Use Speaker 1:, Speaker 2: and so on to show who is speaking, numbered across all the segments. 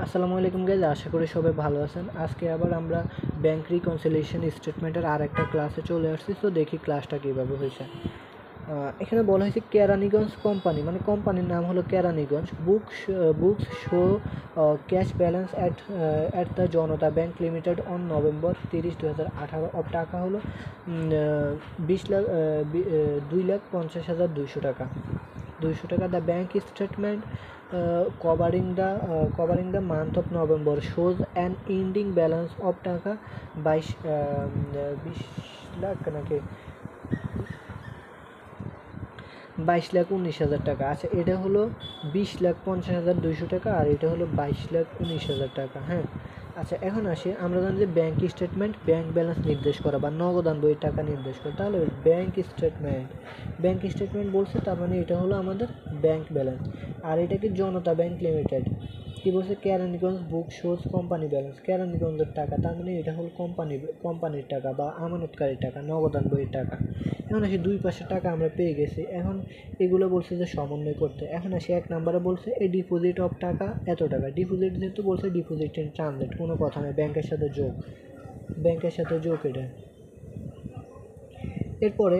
Speaker 1: আসসালামু আলাইকুম গাইজ, আশা করি সবাই ভালো আছেন। আজকে আবার আমরা ব্যাংক রিকনসিলিয়েশন স্টেটমেন্টের আর একটা ক্লাসে চলে আসছি। তো দেখি ক্লাসটা কীভাবে হয়েছে। এখানে বলা হয়েছে কেরানীগঞ্জ কোম্পানি, মানে কোম্পানির নাম হলো Keraniganj. Books show cash balance at the Janata bank limited on November 30, 2018 of টাকা হলো 2,50,200 টাকা। The bank statement covering the month of November shows an ending balance of টাকা 20 লাখ নাকি 22,19,000 টাকা। আচ্ছা, এটা হলো 20,50,200 টাকা আর এটা হলো 22,19,000 টাকা। হ্যাঁ, আচ্ছা, এখন আসি, আমরা জানি যে ব্যাংক স্টেটমেন্ট ব্যাংক ব্যালেন্স নির্দেশ করা বা নগদান বইয়ের টাকা নির্দেশ করে। তাহলে ব্যাংক স্টেটমেন্ট বলছে, তার মানে এটা হলো আমাদের ব্যাংক ব্যালেন্স। আর এটা কি জনতা ব্যাংক লিমিটেড কি বলছে, কেরানীগঞ্জ বুক শোজ কোম্পানি ব্যালেন্স, কেরানীগঞ্জের টাকা, তার মানে এটা হলো কোম্পানির টাকা বা আমানতকারীর টাকা, নগদান বইয়ের টাকা। এখন আসি দুই পাশের টাকা আমরা পেয়ে গেছি। এখন এগুলো বলছে যে সমন্বয় করতে। এখন আসি 1 নম্বরে বলছে এ ডিপোজিট অফ টাকা এত টাকা। ডিপোজিট যেহেতু বলছে, ডিপোজিট ইন ট্রানজিট, কোনো কথা নেই, ব্যাংকের সাথে যোগ এটা। এরপরে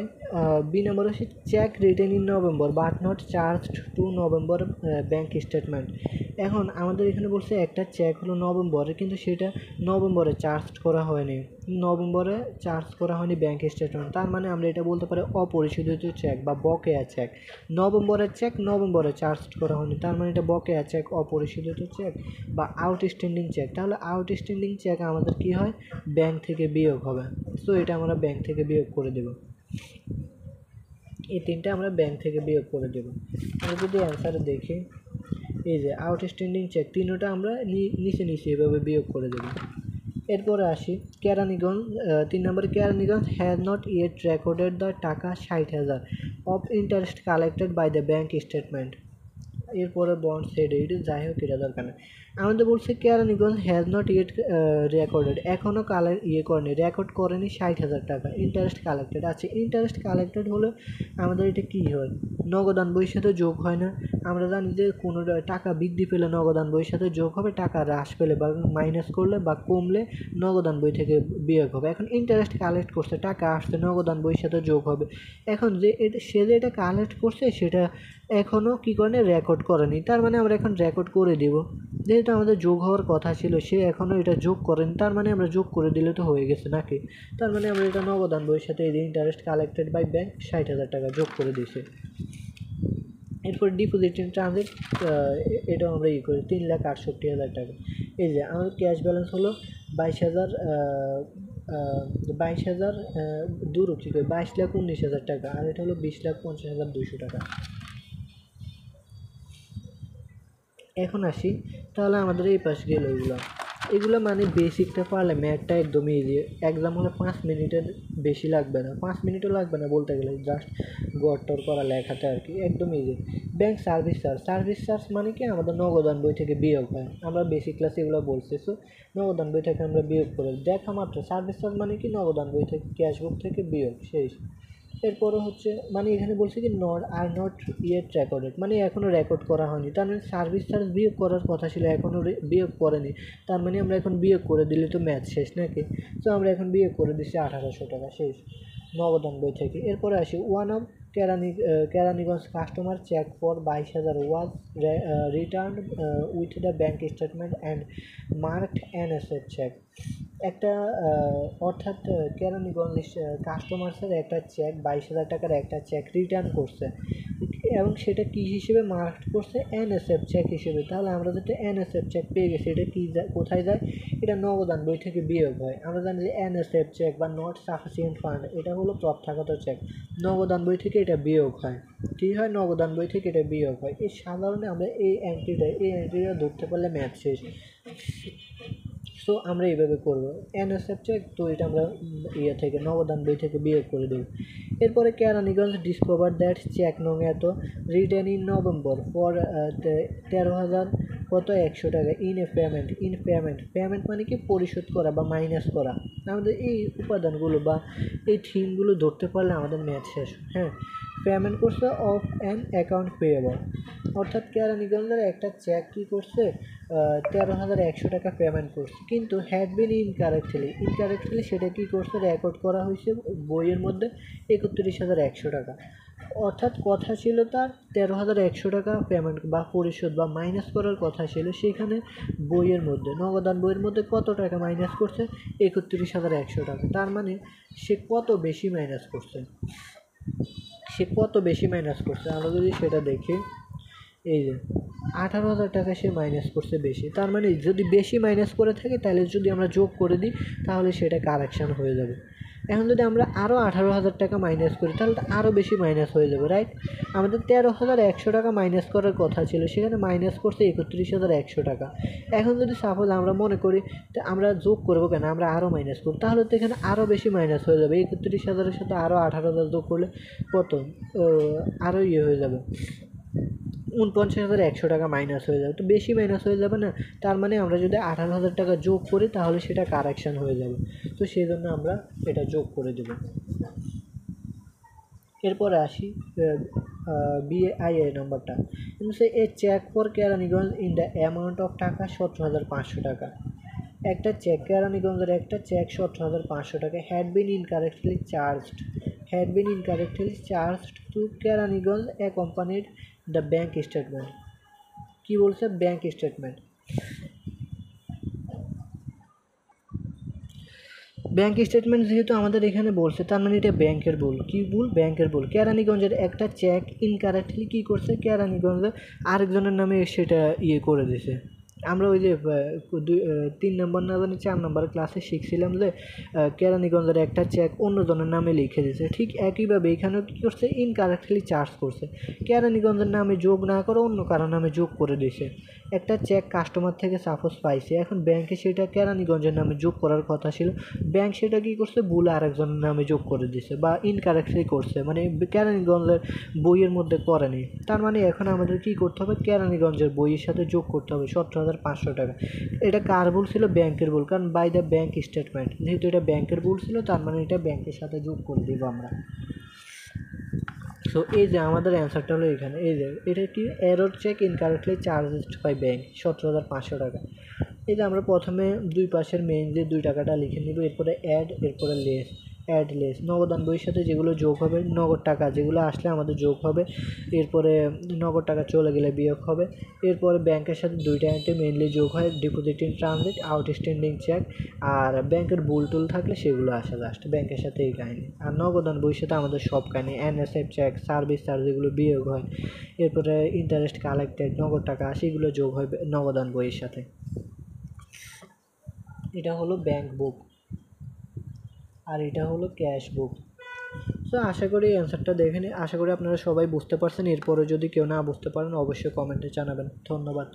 Speaker 1: বি নম্বর হচ্ছে check written in November but not charged to November bank statement. এখন আমাদের এখানে বলছে একটা চেক হলো নভেম্বরে, কিন্তু সেটা নভেম্বরে চার্জ করা হয়নি ব্যাংক স্টেটমেন্ট। তার মানে আমরা এটা বলতে পারি অপরিশোধিত চেক বা বকেয়া চেক। নভেম্বরের চেক নভেম্বরে চার্জ করা হয়নি, তার মানে এটা বকেয়া চেক, অপরিশোধিত চেক বা আউটস্ট্যান্ডিং চেক। তাহলে আউটস্ট্যান্ডিং চেক আমাদের কি হয়, ব্যাংক থেকে বিয়োগ হবে। সো এটা আমরা ব্যাংক থেকে বিয়োগ করে দেব। এই তিনটা আমরা ব্যাংক থেকে বিয়োগ করে দেব। আমরা যদি অ্যান্সারে দেখি, এই যে আউটস্ট্যান্ডিং চেক, তিনটা আমরা নিচে এভাবে বিয়োগ করে দেব। এরপরে আসি কেরানীগঞ্জ 3 নম্বরে, Keraniganj has not yet recorded the taka 60,000 of interest collected by the bank statement. এরপরে বন্ড সেড, এইটা যাই হোক, এটা দরকার নেই। আমাদের বলছে Keraniganj has not yet recorded, এখনও রেকর্ড করেনি 60,000 টাকা ইন্টারেস্ট কালেক্টেড। আচ্ছা, ইন্টারেস্ট কালেক্টেড হলে আমাদের এটা কী হয়, নগদান বইয়ের সাথে যোগ হয় না। আমরা জানি যে কোনো টাকা বৃদ্ধি পেলে নগদান বইয়ের সাথে যোগ হবে, টাকা হ্রাস পেলে বা মাইনাস করলে বা কমলে নগদান বই থেকে বিয়োগ হবে। এখন ইন্টারেস্ট কালেক্ট করছে, টাকা আসছে, নগদান বইয়ের সাথে যোগ হবে। এখন সে যে এটা কালেক্ট করছে সেটা এখনও কী করে রেকর্ড করেনি, তার মানে আমরা এখন রেকর্ড করে দিব। যেহেতু আমাদের যোগ হওয়ার কথা ছিল, সে এখনও এটা যোগ করেনি, তার মানে আমরা যোগ করে দিলে তো হয়ে গেছে নাকি। তার মানে আমরা এটা নগদান বইয়ের সাথে এই ইন্টারেস্ট কালেক্টেড বাই ব্যাংক 60,000 টাকা যোগ করে দিয়েছি। এরপর ডিপোজিট ইন ট্রানজিট, এটাও আমরা করি 3,68,000 টাকা। এই যে আমাদের ক্যাশ ব্যালেন্স হলো 22,19,000 টাকা, আর এটা হলো 20,50,200 টাকা। এখন আসি, তাহলে আমাদের এই পাশে গেল এগুলো মানে বেসিকটা পারলে ম্যাথটা একদমই ইজি। এক্সাম হলে 5 মিনিটের বেশি লাগবে না, 5 মিনিটও লাগবে না বলতে গেলে, জাস্ট গড়টর করা লেখাতে আর কি, একদম ইজি। ব্যাংক সার্ভিস চার্জ মানে কি, আমাদের নগদান বই থেকে বিয়োগ হয়। আমরা বেসিক ক্লাসে এগুলো বলছি। সো নগদান বই থেকে আমরা বিয়োগ করে দেখা মাত্র, সার্ভিস চার্জ মানে কি, নগদান বই থেকে ক্যাশ বুক থেকে বিয়োগ, শেষ। এরপরে হচ্ছে, মানে এখানে বলছে কি নট ইয়েট রেকর্ডেড, মানে এখনও রেকর্ড করা হয়নি, তার মানে সার্ভিস চার্জ বিয়োগ করার কথা ছিল, এখনও বিয়োগ করেনি, তার মানে আমরা এখন বিয়োগ করে দিলে তো ম্যাথ শেষ নাকি। তো আমরা এখন বিয়োগ করে দিচ্ছি 1,800 টাকা, শেষ, নগদান বই থেকে। এরপরে আসি one of Keraniganj customer check for 22,000 was return with the bank statement and marked NSF check. একটা অর্থাৎ কেরানীগঞ্জ কাস্টমার্সের একটা চেক, 22,000 টাকার একটা চেক রিটার্ন করছে, এবং সেটা কী হিসেবে মার্কড করছে, এনএসএফ চেক হিসেবে। তাহলে আমরা যেটা এনএসএফ চেক পেয়ে গেছি, এটা কি কোথায় যায়, এটা নগদান বই থেকে বিয়োগ হয়। আমরা জানি যে এনএসএফ চেক বা নট সাফিসিয়েন্ট ফান্ড, এটা হলো প্রত্যাগত চেক, নগদান বই থেকে এটা বিয়োগ হয়। কী হয়, নগদান বই থেকে এটা বিয়োগ হয়। এই সাধারণে আমরা এই এন্ট্রিটা ধরতে পারলে ম্যাথ শেষ। সো আমরা এইভাবে করবো এনএসএফ চেক, তো এটা আমরা থেকে নগদান বই থেকে বিয়োগ করে দেব। এরপরে কেরানীগঞ্জ ডিসকভার দ্যাট চেক নং এত রিটার্ন ইন নভেম্বর ফর 13,000 100 টাকা ইন পেমেন্ট মানে কি, পরিশোধ করা বা মাইনাস করা। আমাদের এই উপাদানগুলো বা এই থিমগুলো ধরতে পারলে আমাদের ম্যাথ শেষ। হ্যাঁ, পেমেন্ট করছে অফ অ্যান অ্যাকাউন্ট পেয়েবল, অর্থাৎ কেরানীগঞ্জের একটা চেক কী করছে 13,100 টাকা পেমেন্ট করছে, কিন্তু হ্যাড বিন ইনকারেক্টলি সেটা কী করছে রেকর্ড করা হয়েছে বইয়ের মধ্যে 31,100 টাকা। অর্থাৎ কথা ছিল তার 13,100 টাকা পেমেন্ট বা পরিশোধ বা মাইনাস করার কথা ছিল, সেখানে বইয়ের মধ্যে নগদান বইয়ের মধ্যে কত টাকা মাইনাস করছে 31,100 টাকা। তার মানে সে কত বেশি মাইনাস করছে, আমরা যদি সেটা দেখি, এই যে 18,000 টাকা সে মাইনাস করছে বেশি। তার মানে যদি বেশি মাইনাস করে থাকে তাহলে যদি আমরা যোগ করে দিই তাহলে সেটা কারেকশান হয়ে যাবে। এখন যদি আমরা আরও 18,000 টাকা মাইনাস করি তাহলে তো আরও বেশি মাইনাস হয়ে যাবে, রাইট? আমাদের 13,100 টাকা মাইনাস করার কথা ছিল, সেখানে মাইনাস করছে 31,100 টাকা। এখন যদি সাপোজ আমরা মনে করি আমরা যোগ করবো কেন, আমরা আরও মাইনাস করব, তাহলে তো এখানে আরও বেশি মাইনাস হয়ে যাবে। 31,000-এর সাথে আরও 18,000 যোগ করলে কত আরও হয়ে যাবে, 49,100 টাকা মাইনাস হয়ে যাবে, তো বেশি মাইনাস হয়ে যাবে না? তার মানে আমরা যদি 18,000 টাকা যোগ করি তাহলে সেটা কারেকশান হয়ে যাবে, তো সেই জন্য আমরা এটা যোগ করে দেব। এরপরে আসি বিআইএ নাম্বারটা, সে এ check for Keraniganj in the amount of taka 17,500 টাকা। একটা চেক, কেরানীগঞ্জের একটা check 17,500 taka had been incorrectly charged to Keraniganj accompanied the bank statement. কী বলছে? ব্যাঙ্ক স্টেটমেন্ট যেহেতু আমাদের এখানে বলছে তার মানে এটা ব্যাংকের ভুল। কী ভুল? ব্যাংকের ভুল। কেরানীগঞ্জের একটা চেক ইনকারেক্টলি কী করছে, কেরানীগঞ্জে আরেকজনের নামে সেটা করে দিয়েছে। আমরা ওই যে 3 নম্বর না জানি 4 নম্বর ক্লাসে শিখছিলাম যে কেরানীগঞ্জের একটা চেক অন্যজনের নামে লিখে দিয়েছে, ঠিক একইভাবে এখানেও কী করছে, ইনকারেক্টলি চার্জ করছে, কেরানীগঞ্জের নামে যোগ না করে অন্য কারোর নামে যোগ করে দিয়েছে। একটা চেক কাস্টমার থেকে সাপোজ পাইছে, এখন ব্যাংকে সেটা কেরানীগঞ্জের নামে যোগ করার কথা ছিল, ব্যাংক সেটা কী করছে, ভুলে আরেকজনের নামে যোগ করে দিয়েছে বা ইনকারেক্টলি করছে, মানে কেরানীগঞ্জের বইয়ের মধ্যে করেনি। তার মানে এখন আমাদের কী করতে হবে, কেরানীগঞ্জের বইয়ের সাথে যোগ করতে হবে 17,500 টাকা। এটা কার ভুল ছিল? ব্যাংকের ভুল, কারণ বাই দ্য ব্যাংক স্টেটমেন্ট, যেহেতু এটা ব্যাংকের ভুল ছিল তার মানে এটা ব্যাংকের সাথে যোগ করে দেবো আমরা। সো এই যে আমাদের অ্যান্সারটা হলো এখানে, এই যে এটা কি, error check incorrectly charged by bank 17,500 taka. এই যে আমরা প্রথমে দুই পাশের মেইন যে 2 টাকাটা লিখে নিব, এরপরে এরপরে লেস নগদান বইয়ের সাথে যেগুলো যোগ হবে, নগদ টাকা যেগুলো আসলে আমাদের যোগ হবে, এরপরে নগদ টাকা চলে গেলে বিয়োগ হবে, এরপরে ব্যাংকের সাথে 2টা এন্ট্রি মেইনলি যোগ হয়, ডিপোজিটিং ট্রানজিট, আউটস্ট্যান্ডিং চেক, আর ব্যাংকের ভুল টুল থাকলে সেগুলো আসে লাস্ট, ব্যাংকের সাথে এই কাহিনি। আর নগদান বইয়ের সাথে আমাদের সব কাহিনি, এনএসএফ চেক, সার্ভিস চার্জ এগুলো বিয়োগ হয়, এরপরে ইন্টারেস্ট কালেক্টেড, নগদ টাকা সেগুলো যোগ হয় নগদান বইয়ের সাথে। এটা হলো ব্যাংক বুক আর এটা হলো ক্যাশ বুক। সো আশা করি অ্যান্সারটা দেখে নিন, আশা করি আপনারা সবাই বুঝতে পারছেন। এরপরে যদি কেউ না বুঝতে পারেন অবশ্যই কমেন্টে জানাবেন। ধন্যবাদ।